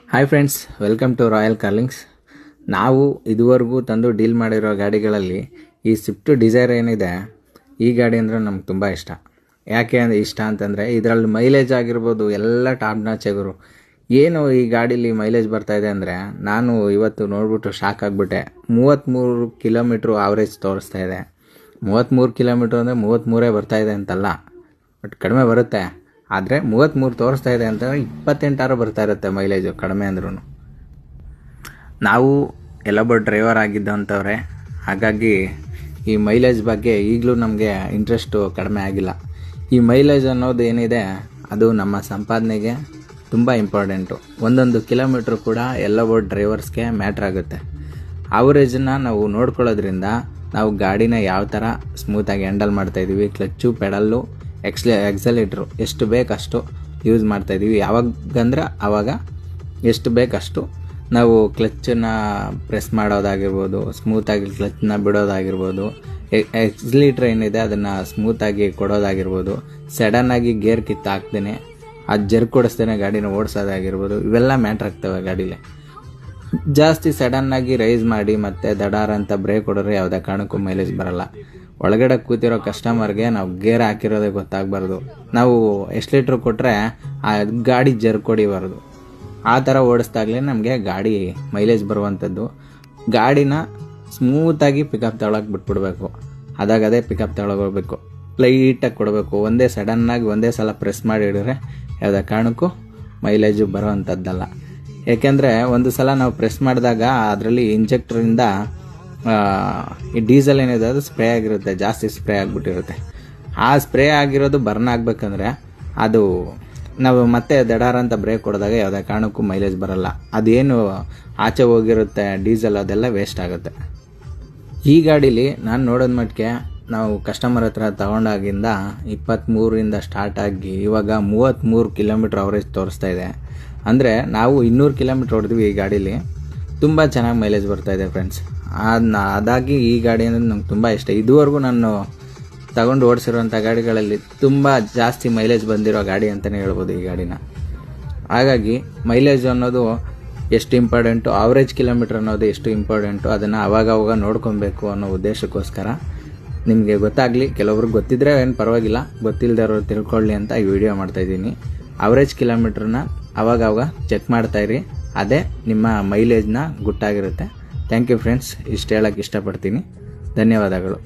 Hi friends, welcome to Royal Carlings. ನಾವು ಇದುವರೆಗೂ ತಂದು ಡೀಲ್ ಮಾಡಿರೋ ಗಾಡಿಗಳಲ್ಲಿ ಈ ಸ್ವಿಫ್ಟ್ ಡಿಸೈರ್ ಏನಿದೆ, ಈ ಗಾಡಿ ಅಂದರೆ ನಮ್ಗೆ ತುಂಬ ಇಷ್ಟ. ಯಾಕೆ ಅಂದರೆ ಇಷ್ಟ ಅಂತಂದರೆ ಇದರಲ್ಲಿ ಮೈಲೇಜ್ ಆಗಿರ್ಬೋದು ಎಲ್ಲ ಟಾಪ್ ನಾಚ್ ಆಗೋರು. ಏನು ಈ ಗಾಡೀಲಿ ಮೈಲೇಜ್ ಬರ್ತಾಯಿದೆ ಅಂದರೆ ನಾನು ಇವತ್ತು ನೋಡ್ಬಿಟ್ಟು ಶಾಕ್ ಆಗಿಬಿಟ್ಟೆ. 33 ಕಿಲೋಮೀಟ್ರು ಆವ್ರೇಜ್ ತೋರಿಸ್ತಾ ಇದೆ. 33 ಕಿಲೋಮೀಟ್ರ್ ಅಂದರೆ 33 ಬರ್ತಾಯಿದೆ ಅಂತಲ್ಲ, ಬಟ್ ಕಡಿಮೆ ಬರುತ್ತೆ. ಆದರೆ 33 ತೋರಿಸ್ತಾ ಇದೆ ಅಂತಂದರೆ 28 ಬರ್ತಾ ಇರುತ್ತೆ ಮೈಲೇಜು, ಕಡಿಮೆ ಅಂದ್ರೂ. ನಾವು ಎಲ್ಲೊಬ್ಬ ಡ್ರೈವರ್ ಆಗಿದ್ದಂಥವ್ರೆ, ಹಾಗಾಗಿ ಈ ಮೈಲೇಜ್ ಬಗ್ಗೆ ಈಗಲೂ ನಮಗೆ ಇಂಟ್ರೆಸ್ಟು ಕಡಿಮೆ ಆಗಿಲ್ಲ. ಈ ಮೈಲೇಜ್ ಅನ್ನೋದು ಏನಿದೆ ಅದು ನಮ್ಮ ಸಂಪಾದನೆಗೆ ತುಂಬ ಇಂಪಾರ್ಟೆಂಟು. ಒಂದೊಂದು ಕಿಲೋಮೀಟ್ರ್ ಕೂಡ ಎಲ್ಲೊಬ್ಬ ಡ್ರೈವರ್ಸ್ಗೆ ಮ್ಯಾಟ್ರ್ ಆಗುತ್ತೆ. ಅವರೇಜನ್ನು ನಾವು ನೋಡ್ಕೊಳ್ಳೋದ್ರಿಂದ ನಾವು ಗಾಡಿನ ಯಾವ ಥರ ಸ್ಮೂತಾಗಿ ಹ್ಯಾಂಡಲ್ ಮಾಡ್ತಾಯಿದ್ದೀವಿ, ಕ್ಲಚ್ಚು ಪೆಡಲ್ಲು ಎಕ್ಸಲೇಟ್ರು ಎಷ್ಟು ಬೇಕಷ್ಟು ಯೂಸ್ ಮಾಡ್ತಾಯಿದ್ದೀವಿ. ಯಾವಾಗಂದ್ರೆ ಆವಾಗ ಎಷ್ಟು ಬೇಕಷ್ಟು ನಾವು ಕ್ಲಚ್ಚನ್ನು ಪ್ರೆಸ್ ಮಾಡೋದಾಗಿರ್ಬೋದು, ಸ್ಮೂತಾಗಿ ಕ್ಲಚ್ನ ಬಿಡೋದಾಗಿರ್ಬೋದು, ಎಕ್ಸಲೇಟ್ರ್ ಏನಿದೆ ಅದನ್ನು ಸ್ಮೂತಾಗಿ ಕೊಡೋದಾಗಿರ್ಬೋದು, ಸಡನ್ನಾಗಿ ಗೇರ್ ಕಿತ್ತು ಹಾಕ್ದೇನೆ ಅದು ಜರ್ಕೊಡಿಸ್ದೇನೆ ಗಾಡಿನ ಓಡಿಸೋದಾಗಿರ್ಬೋದು, ಇವೆಲ್ಲ ಮ್ಯಾಟ್ರ್ ಆಗ್ತವೆ ಗಾಡೀಲಿ. ಜಾಸ್ತಿ ಸಡನ್ನಾಗಿ ರೈಸ್ ಮಾಡಿ ಮತ್ತು ದಡಾರ ಅಂತ ಬ್ರೇಕ್ ಹೊಡೋದ್ರೆ ಯಾವುದೇ ಕಾರಣಕ್ಕೂ ಮೈಲೇಜ್ ಬರೋಲ್ಲ. ಒಳಗಡೆ ಕೂತಿರೋ ಕಸ್ಟಮರ್ಗೆ ನಾವು ಗೇರ್ ಹಾಕಿರೋದೇ ಗೊತ್ತಾಗಬಾರ್ದು. ನಾವು ಎಷ್ಟು ಲೀಟ್ರ್ ಕೊಟ್ಟರೆ ಆ ಗಾಡಿ ಜರ್ಕೊಡಿಬಾರ್ದು. ಆ ಥರ ಓಡಿಸ್ದಾಗಲೇ ನಮಗೆ ಗಾಡಿ ಮೈಲೇಜ್ ಬರುವಂಥದ್ದು. ಗಾಡಿನ ಸ್ಮೂತಾಗಿ ಪಿಕಪ್ ತಗೊಳಕ್ಕೆ ಬಿಟ್ಬಿಡ್ಬೇಕು. ಅದೇ ಪಿಕಪ್ ತಗೊಳಗೋಗ್ಬೇಕು, ಲೈಟಾಗಿ ಕೊಡಬೇಕು. ಸಡನ್ನಾಗಿ ಒಂದೇ ಸಲ ಪ್ರೆಸ್ ಮಾಡಿ ಹಿಡಿದ್ರೆ ಯಾವುದೇ ಕಾರಣಕ್ಕೂ ಮೈಲೇಜು ಬರೋವಂಥದ್ದಲ್ಲ. ಏಕೆಂದರೆ ಒಂದು ಸಲ ನಾವು ಪ್ರೆಸ್ ಮಾಡಿದಾಗ ಅದರಲ್ಲಿ ಇಂಜೆಕ್ಟ್ರಿಂದ ಈ ಡೀಸೆಲ್ ಏನಿದೆ ಅದು ಸ್ಪ್ರೇ ಆಗಿರುತ್ತೆ, ಜಾಸ್ತಿ ಸ್ಪ್ರೇ ಆಗಿಬಿಟ್ಟಿರುತ್ತೆ. ಆ ಸ್ಪ್ರೇ ಆಗಿರೋದು ಬರ್ನ್ ಆಗಬೇಕಂದ್ರೆ ಅದು ನಾವು ಮತ್ತೆ ದಡಾರ ಅಂತ ಬ್ರೇಕ್ ಹೊಡೆದಾಗ ಯಾವುದೇ ಕಾರಣಕ್ಕೂ ಮೈಲೇಜ್ ಬರೋಲ್ಲ. ಅದೇನು ಆಚೆ ಹೋಗಿರುತ್ತೆ ಡೀಸೆಲ್, ಅದೆಲ್ಲ ವೇಸ್ಟ್ ಆಗುತ್ತೆ. ಈ ಗಾಡೀಲಿ ನಾನು ನೋಡೋದು ಮಟ್ಟಿಗೆ ನಾವು ಕಸ್ಟಮರ್ ಹತ್ರ ತಗೊಂಡಾಗಿಂದ 23ರಿಂದ ಸ್ಟಾರ್ಟ್ ಆಗಿ ಇವಾಗ 33 ಕಿಲೋಮೀಟ್ರ್ ಅವರೇಜ್ ತೋರಿಸ್ತಾ ಇದೆ. ಅಂದರೆ ನಾವು 200 ಕಿಲೋಮೀಟ್ರ್ ಹೊಡೆದ್ವಿ ಈ ಗಾಡೀಲಿ. ತುಂಬ ಚೆನ್ನಾಗಿ ಮೈಲೇಜ್ ಬರ್ತಾಯಿದೆ ಫ್ರೆಂಡ್ಸ್. ಅದಾಗಿ ಈ ಗಾಡಿ ಅಂದರೆ ನಂಗೆ ತುಂಬ ಇಷ್ಟ. ಇದುವರೆಗೂ ನಾನು ತಗೊಂಡು ಓಡಿಸಿರುವಂಥ ಗಾಡಿಗಳಲ್ಲಿ ತುಂಬ ಜಾಸ್ತಿ ಮೈಲೇಜ್ ಬಂದಿರೋ ಗಾಡಿ ಅಂತಲೇ ಹೇಳ್ಬೋದು ಈ ಗಾಡಿನ. ಹಾಗಾಗಿ ಮೈಲೇಜ್ ಅನ್ನೋದು ಎಷ್ಟು ಇಂಪಾರ್ಟೆಂಟು, ಆವ್ರೇಜ್ ಕಿಲೋಮೀಟ್ರ್ ಅನ್ನೋದು ಎಷ್ಟು ಇಂಪಾರ್ಟೆಂಟು, ಅದನ್ನು ಅವಾಗವಾಗ ನೋಡ್ಕೊಬೇಕು ಅನ್ನೋ ಉದ್ದೇಶಕ್ಕೋಸ್ಕರ ನಿಮಗೆ ಗೊತ್ತಾಗಲಿ. ಕೆಲವ್ರಿಗೆ ಗೊತ್ತಿದ್ದರೆ ಏನು ಪರವಾಗಿಲ್ಲ, ಗೊತ್ತಿಲ್ಲದವ್ರು ತಿಳ್ಕೊಳ್ಳಿ ಅಂತ ಈ ವಿಡಿಯೋ ಮಾಡ್ತಾಯಿದ್ದೀನಿ. ಆವ್ರೇಜ್ ಕಿಲೋಮೀಟ್ರನ್ನ ಅವಾಗವಾಗ ಚೆಕ್ ಮಾಡ್ತಾಯಿರಿ, ಅದೇ ನಿಮ್ಮ ಮೈಲೇಜ್ನ ಗುಟ್ಟಾಗಿರುತ್ತೆ. ಥ್ಯಾಂಕ್ ಯು ಫ್ರೆಂಡ್ಸ್, ಇಷ್ಟು ಹೇಳೋಕ್ಕೆ ಇಷ್ಟಪಡ್ತೀನಿ. ಧನ್ಯವಾದಗಳು.